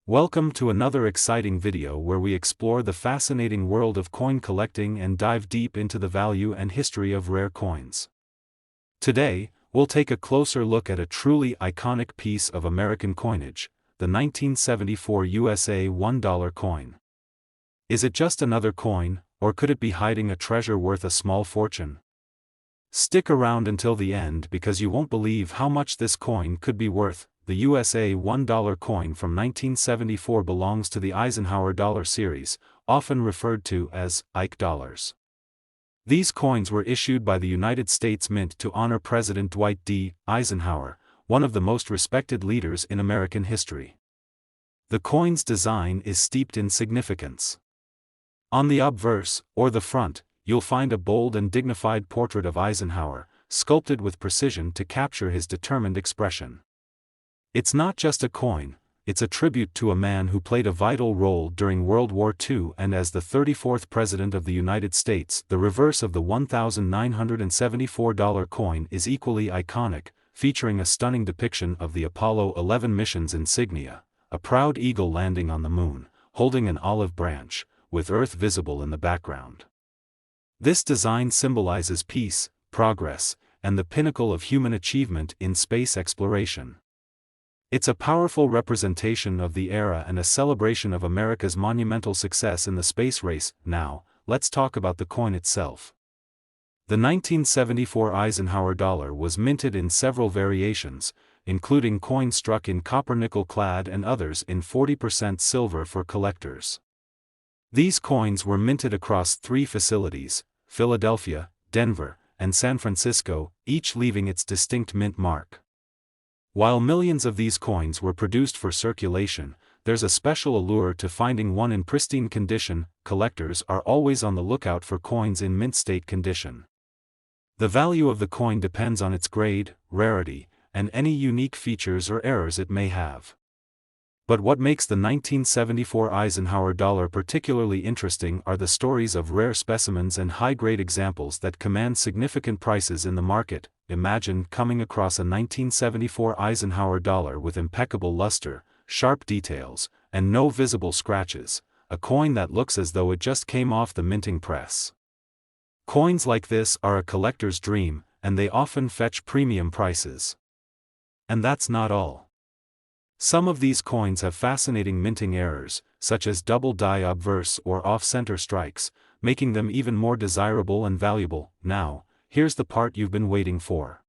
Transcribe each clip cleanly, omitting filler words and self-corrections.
Welcome to another exciting video where we explore the fascinating world of coin collecting and dive deep into the value and history of rare coins. Today, we'll take a closer look at a truly iconic piece of American coinage, the 1974 USA $1 coin. Is it just another coin, or could it be hiding a treasure worth a small fortune? Stick around until the end because you won't believe how much this coin could be worth. The USA $1 coin from 1974 belongs to the Eisenhower dollar series, often referred to as Ike dollars. These coins were issued by the United States Mint to honor President Dwight D. Eisenhower, one of the most respected leaders in American history. The coin's design is steeped in significance. On the obverse, or the front, you'll find a bold and dignified portrait of Eisenhower, sculpted with precision to capture his determined expression. It's not just a coin, it's a tribute to a man who played a vital role during World War II and as the 34th President of the United States. The reverse of the $1,974 coin is equally iconic, featuring a stunning depiction of the Apollo 11 mission's insignia, a proud eagle landing on the moon, holding an olive branch, with Earth visible in the background. This design symbolizes peace, progress, and the pinnacle of human achievement in space exploration. It's a powerful representation of the era and a celebration of America's monumental success in the space race. Now, let's talk about the coin itself. The 1974 Eisenhower dollar was minted in several variations, including coins struck in copper-nickel clad and others in 40% silver for collectors. These coins were minted across 3 facilities, Philadelphia, Denver, and San Francisco, each leaving its distinct mint mark. While millions of these coins were produced for circulation, there's a special allure to finding one in pristine condition. Collectors are always on the lookout for coins in mint state condition. The value of the coin depends on its grade, rarity, and any unique features or errors it may have. But what makes the 1974 Eisenhower dollar particularly interesting are the stories of rare specimens and high-grade examples that command significant prices in the market. Imagine coming across a 1974 Eisenhower dollar with impeccable luster, sharp details, and no visible scratches, a coin that looks as though it just came off the minting press. Coins like this are a collector's dream, and they often fetch premium prices. And that's not all. Some of these coins have fascinating minting errors, such as double die obverse or off-center strikes, making them even more desirable and valuable. Now, here's the part you've been waiting for.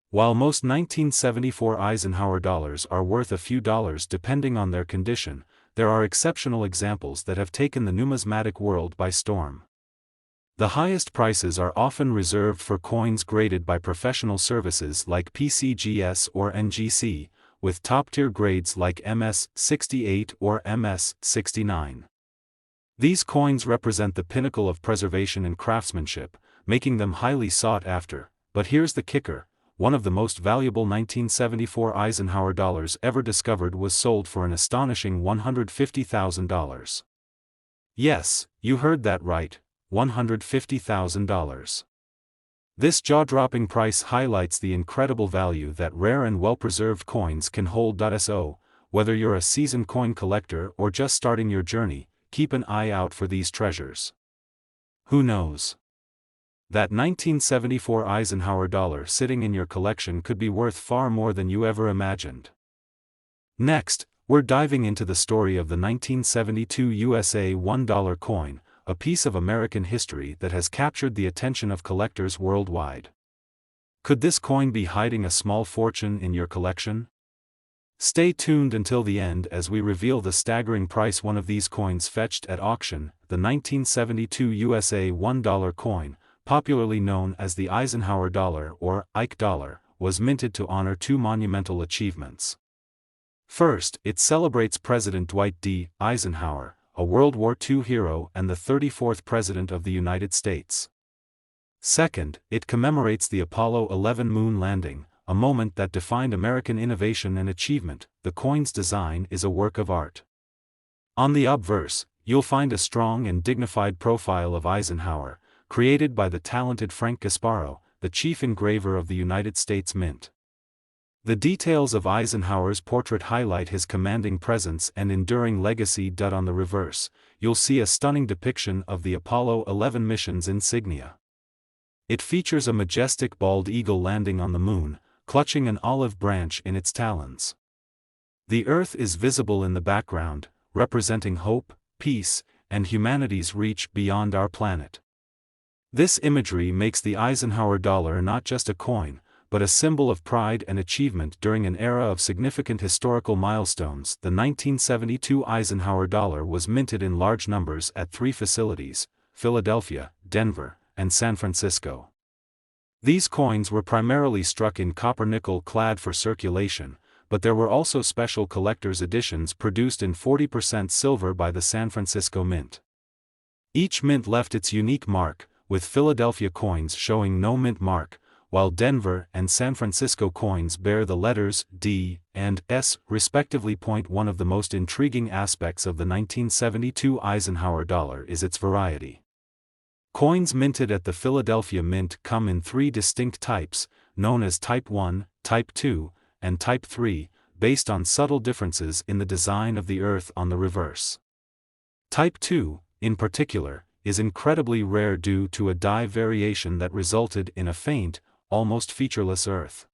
While most 1974 Eisenhower dollars are worth a few dollars depending on their condition, there are exceptional examples that have taken the numismatic world by storm. The highest prices are often reserved for coins graded by professional services like PCGS or NGC, with top-tier grades like MS-68 or MS-69. These coins represent the pinnacle of preservation and craftsmanship, making them highly sought after. But here's the kicker: one of the most valuable 1974 Eisenhower dollars ever discovered was sold for an astonishing $150,000. Yes, you heard that right, $150,000. This jaw-dropping price highlights the incredible value that rare and well-preserved coins can hold. So, whether you're a seasoned coin collector or just starting your journey, keep an eye out for these treasures. Who knows? That 1974 Eisenhower dollar sitting in your collection could be worth far more than you ever imagined. Next, we're diving into the story of the 1972 USA $1 coin, a piece of American history that has captured the attention of collectors worldwide. Could this coin be hiding a small fortune in your collection? Stay tuned until the end as we reveal the staggering price one of these coins fetched at auction. The 1972 USA $1 coin, popularly known as the Eisenhower dollar or Ike dollar, was minted to honor 2 monumental achievements. First, it celebrates President Dwight D. Eisenhower, a World War II hero and the 34th President of the United States. Second, it commemorates the Apollo 11 moon landing, a moment that defined American innovation and achievement. The coin's design is a work of art. On the obverse, you'll find a strong and dignified profile of Eisenhower, created by the talented Frank Gasparo, the chief engraver of the United States Mint. The details of Eisenhower's portrait highlight his commanding presence and enduring legacy. On the reverse, you'll see a stunning depiction of the Apollo 11 mission's insignia. It features a majestic bald eagle landing on the moon, clutching an olive branch in its talons. The Earth is visible in the background, representing hope, peace, and humanity's reach beyond our planet. This imagery makes the Eisenhower dollar not just a coin, but a symbol of pride and achievement during an era of significant historical milestones. The 1972 Eisenhower dollar was minted in large numbers at 3 facilities: Philadelphia, Denver, and San Francisco. These coins were primarily struck in copper-nickel clad for circulation, but there were also special collector's editions produced in 40% silver by the San Francisco Mint. Each mint left its unique mark, with Philadelphia coins showing no mint mark, while Denver and San Francisco coins bear the letters D and S respectively. One of the most intriguing aspects of the 1972 Eisenhower dollar is its variety. Coins minted at the Philadelphia Mint come in 3 distinct types, known as Type 1, Type 2, and Type 3, based on subtle differences in the design of the Earth on the reverse. Type 2, in particular, is incredibly rare due to a dye variation that resulted in a faint, almost featureless Earth.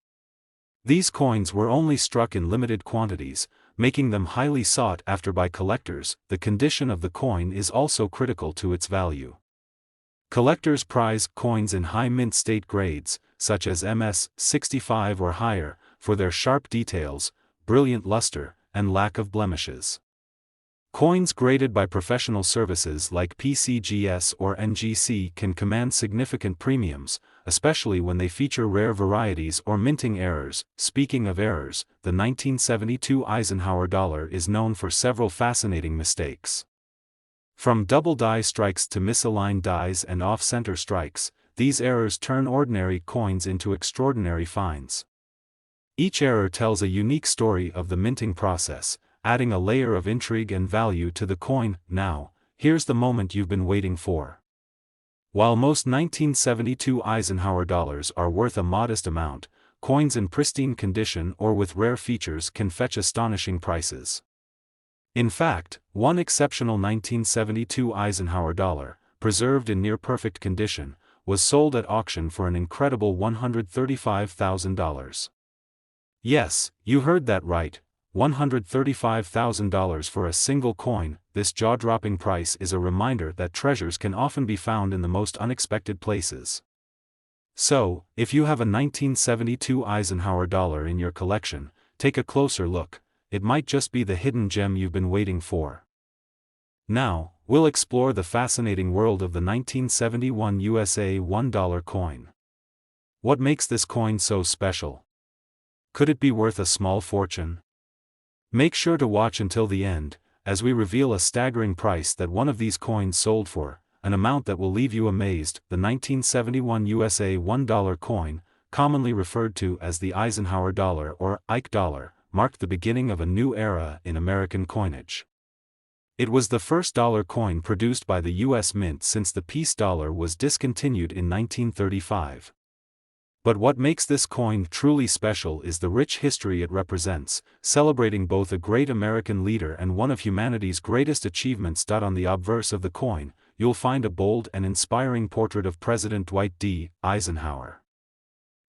These coins were only struck in limited quantities, making them highly sought after by collectors. The condition of the coin is also critical to its value. Collectors prize coins in high mint state grades, such as MS 65 or higher, for their sharp details, brilliant luster, and lack of blemishes. Coins graded by professional services like PCGS or NGC can command significant premiums, especially when they feature rare varieties or minting errors. Speaking of errors, the 1972 Eisenhower dollar is known for several fascinating mistakes. From double die strikes to misaligned dies and off-center strikes, these errors turn ordinary coins into extraordinary finds. Each error tells a unique story of the minting process, adding a layer of intrigue and value to the coin. Now, here's the moment you've been waiting for. While most 1972 Eisenhower dollars are worth a modest amount, coins in pristine condition or with rare features can fetch astonishing prices. In fact, one exceptional 1972 Eisenhower dollar, preserved in near-perfect condition, was sold at auction for an incredible $135,000. Yes, you heard that right, $135,000 for a single coin. This jaw-dropping price is a reminder that treasures can often be found in the most unexpected places. So, if you have a 1972 Eisenhower dollar in your collection, take a closer look. It might just be the hidden gem you've been waiting for. Now, we'll explore the fascinating world of the 1971 USA $1 coin. What makes this coin so special? Could it be worth a small fortune? Make sure to watch until the end, as we reveal a staggering price that one of these coins sold for, an amount that will leave you amazed. The 1971 USA $1 coin, commonly referred to as the Eisenhower dollar or Ike dollar, marked the beginning of a new era in American coinage. It was the first dollar coin produced by the U.S. Mint since the peace dollar was discontinued in 1935. But what makes this coin truly special is the rich history it represents, celebrating both a great American leader and one of humanity's greatest achievements. On the obverse of the coin, you'll find a bold and inspiring portrait of President Dwight D. Eisenhower.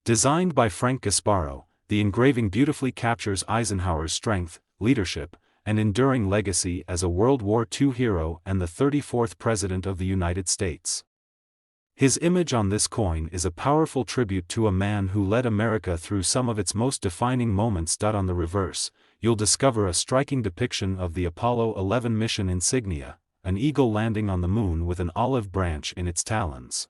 Designed by Frank Gasparo, the engraving beautifully captures Eisenhower's strength, leadership, and enduring legacy as a World War II hero and the 34th President of the United States. His image on this coin is a powerful tribute to a man who led America through some of its most defining moments. On the reverse, you'll discover a striking depiction of the Apollo 11 mission insignia, an eagle landing on the moon with an olive branch in its talons.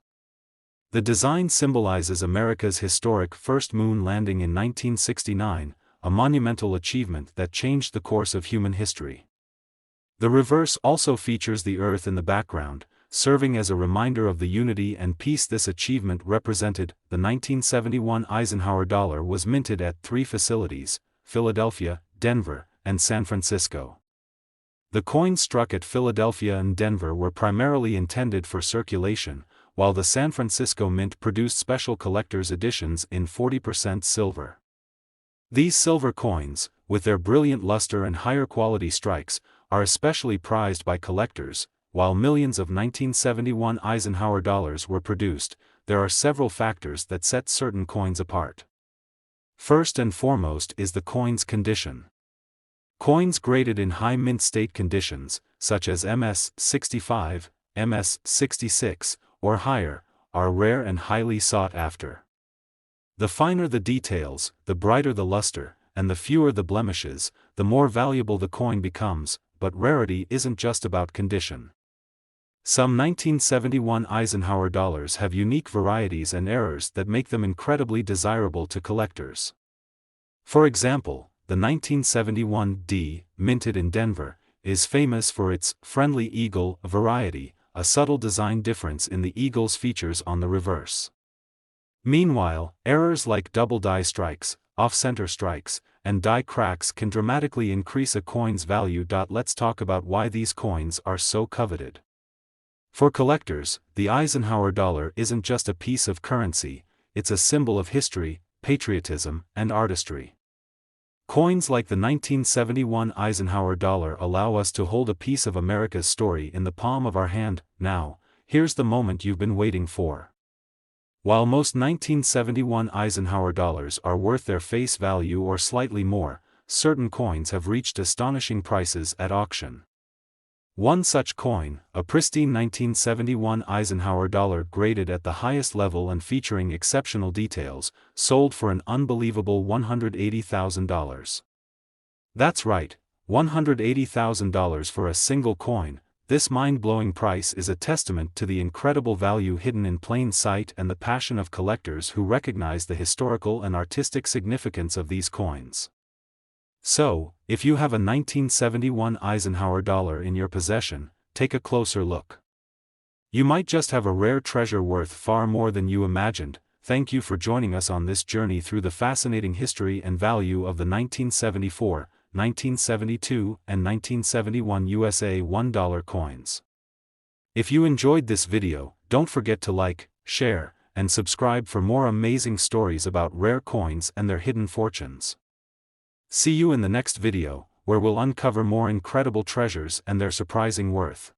The design symbolizes America's historic first moon landing in 1969, a monumental achievement that changed the course of human history. The reverse also features the Earth in the background, serving as a reminder of the unity and peace this achievement represented. The 1971 Eisenhower dollar was minted at 3 facilities: Philadelphia, Denver, and San Francisco. The coins struck at Philadelphia and Denver were primarily intended for circulation, while the San Francisco Mint produced special collector's editions in 40% silver. These silver coins, with their brilliant luster and higher quality strikes, are especially prized by collectors. While millions of 1971 Eisenhower dollars were produced, there are several factors that set certain coins apart. First and foremost is the coin's condition. Coins graded in high mint state conditions, such as MS-65, MS-66, or higher, are rare and highly sought after. The finer the details, the brighter the luster, and the fewer the blemishes, the more valuable the coin becomes, but rarity isn't just about condition. Some 1971 Eisenhower dollars have unique varieties and errors that make them incredibly desirable to collectors. For example, the 1971 D, minted in Denver, is famous for its friendly eagle variety, a subtle design difference in the eagle's features on the reverse. Meanwhile, errors like double die strikes, off-center strikes, and die cracks can dramatically increase a coin's value. Let's talk about why these coins are so coveted. For collectors, the Eisenhower dollar isn't just a piece of currency, it's a symbol of history, patriotism, and artistry. Coins like the 1971 Eisenhower dollar allow us to hold a piece of America's story in the palm of our hand. Now, here's the moment you've been waiting for. While most 1971 Eisenhower dollars are worth their face value or slightly more, certain coins have reached astonishing prices at auction. One such coin, a pristine 1971 Eisenhower dollar graded at the highest level and featuring exceptional details, sold for an unbelievable $180,000. That's right, $180,000 for a single coin. This mind-blowing price is a testament to the incredible value hidden in plain sight and the passion of collectors who recognize the historical and artistic significance of these coins. So, if you have a 1971 Eisenhower dollar in your possession, take a closer look. You might just have a rare treasure worth far more than you imagined. Thank you for joining us on this journey through the fascinating history and value of the 1974, 1972, and 1971 USA $1 coins. If you enjoyed this video, don't forget to like, share, and subscribe for more amazing stories about rare coins and their hidden fortunes. See you in the next video, where we'll uncover more incredible treasures and their surprising worth.